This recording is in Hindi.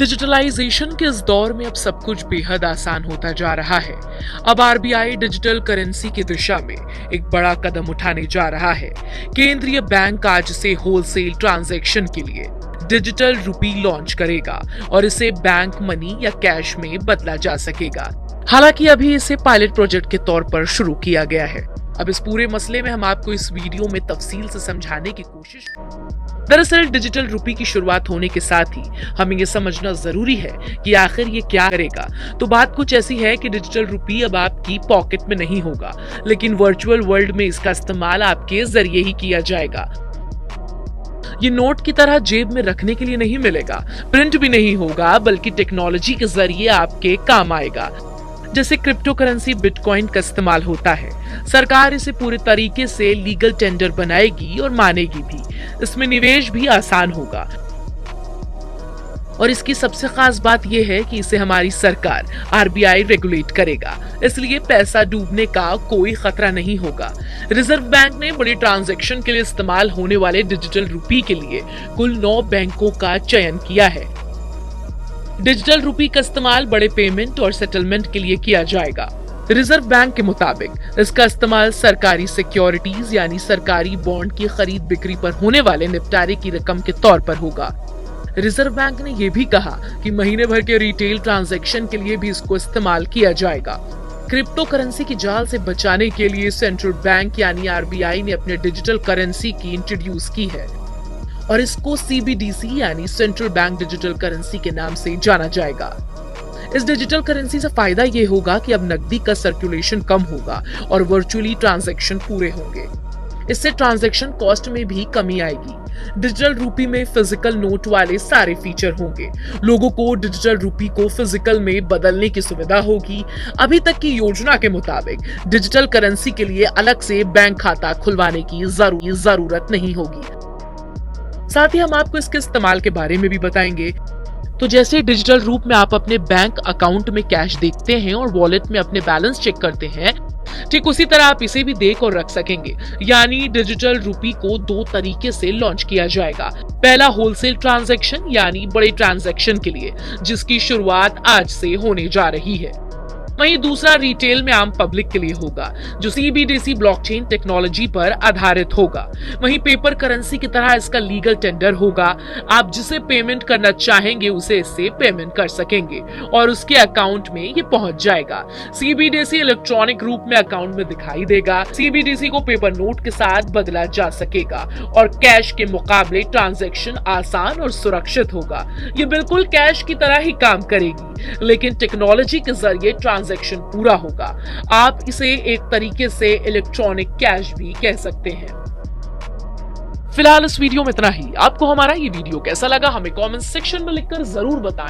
डिजिटलाइजेशन के इस दौर में अब सब कुछ बेहद आसान होता जा रहा है। अब आरबीआई डिजिटल करेंसी की दिशा में एक बड़ा कदम उठाने जा रहा है। केंद्रीय बैंक आज से होलसेल ट्रांजैक्शन के लिए डिजिटल रुपी लॉन्च करेगा और इसे बैंक मनी या कैश में बदला जा सकेगा। हालांकि अभी इसे पायलट प्रोजेक्ट के तौर पर शुरू किया गया है। अब इस पूरे मसले में हम आपको इस वीडियो में तफसील से समझाने की कोशिश। दरअसल डिजिटल रुपी की शुरुआत होने के साथ ही हमें ये समझना जरूरी है कि आखिर ये क्या करेगा। तो बात कुछ ऐसी है कि डिजिटल रुपी अब आपकी पॉकेट में नहीं होगा, लेकिन वर्चुअल वर्ल्ड में इसका इस्तेमाल आपके जरिए ही किया जाएगा। ये नोट की तरह जेब में रखने के लिए नहीं मिलेगा, प्रिंट भी नहीं होगा, बल्कि टेक्नोलॉजी के जरिए आपके काम आएगा। जैसे क्रिप्टो करेंसी बिटकॉइन का इस्तेमाल होता है। सरकार इसे पूरे तरीके से लीगल टेंडर बनाएगी और मानेगी भी। इसमें निवेश भी आसान होगा और इसकी सबसे खास बात यह है कि इसे हमारी सरकार आरबीआई रेगुलेट करेगा, इसलिए पैसा डूबने का कोई खतरा नहीं होगा। रिजर्व बैंक ने बड़े ट्रांजैक्शन के लिए इस्तेमाल होने वाले डिजिटल रुपी के लिए कुल 9 बैंकों का चयन किया है। डिजिटल रुपी का इस्तेमाल बड़े पेमेंट और सेटलमेंट के लिए किया जाएगा। रिजर्व बैंक के मुताबिक इसका इस्तेमाल सरकारी सिक्योरिटीज यानी सरकारी बॉन्ड की खरीद बिक्री पर होने वाले निपटारे की रकम के तौर पर होगा। रिजर्व बैंक ने यह भी कहा कि महीने भर के रिटेल ट्रांजैक्शन के लिए भी इसको इस्तेमाल किया जाएगा। क्रिप्टो करेंसी की जाल से बचाने के लिए सेंट्रल बैंक यानी आरबीआई ने अपने डिजिटल करेंसी की इंट्रोड्यूस की है और इसको सीबीडीसी यानी सेंट्रल बैंक डिजिटल करेंसी के नाम से जाना जाएगा। इस डिजिटल करेंसी से फायदा ये होगा कि अब नकदी का सर्कुलेशन कम होगा और वर्चुअली ट्रांजैक्शन पूरे होंगे। इससे ट्रांजैक्शन कॉस्ट में भी कमी आएगी। डिजिटल रुपी में फिजिकल नोट वाले सारे फीचर होंगे। लोगों को डिजिटल रुपी को फिजिकल में बदलने की सुविधा होगी। अभी तक की योजना के मुताबिक डिजिटल करेंसी के लिए अलग से बैंक खाता खुलवाने की जरूरत नहीं होगी। साथ ही हम आपको इसके इस्तेमाल के बारे में भी बताएंगे। तो जैसे डिजिटल रूप में आप अपने बैंक अकाउंट में कैश देखते हैं और वॉलेट में अपने बैलेंस चेक करते हैं, ठीक उसी तरह आप इसे भी देख और रख सकेंगे। यानी डिजिटल रुपी को 2 तरीके से लॉन्च किया जाएगा। पहला होलसेल ट्रांजैक्शन यानी बड़े ट्रांजैक्शन के लिए, जिसकी शुरुआत आज से होने जा रही है। वहीं दूसरा रिटेल में आम पब्लिक के लिए होगा, जो सीबीडीसी ब्लॉकचेन टेक्नोलॉजी पर आधारित होगा। वहीं पेपर करेंसी की तरह इसका लीगल टेंडर होगा। आप जिसे पेमेंट करना चाहेंगे उसे इससे पेमेंट कर सकेंगे और उसके अकाउंट में ये पहुंच जाएगा। सीबीडीसी इलेक्ट्रॉनिक रूप में अकाउंट में दिखाई देगा। सीबीडीसी को पेपर नोट के साथ बदला जा सकेगा और कैश के मुकाबले ट्रांजैक्शन आसान और सुरक्षित होगा। ये बिल्कुल कैश की तरह ही काम करेगी, लेकिन टेक्नोलॉजी के जरिए ट्रांजैक्शन पूरा होगा। आप इसे एक तरीके से इलेक्ट्रॉनिक कैश भी कह सकते हैं। फिलहाल इस वीडियो में इतना ही। आपको हमारा ये वीडियो कैसा लगा हमें कमेंट सेक्शन में लिखकर जरूर बताएं।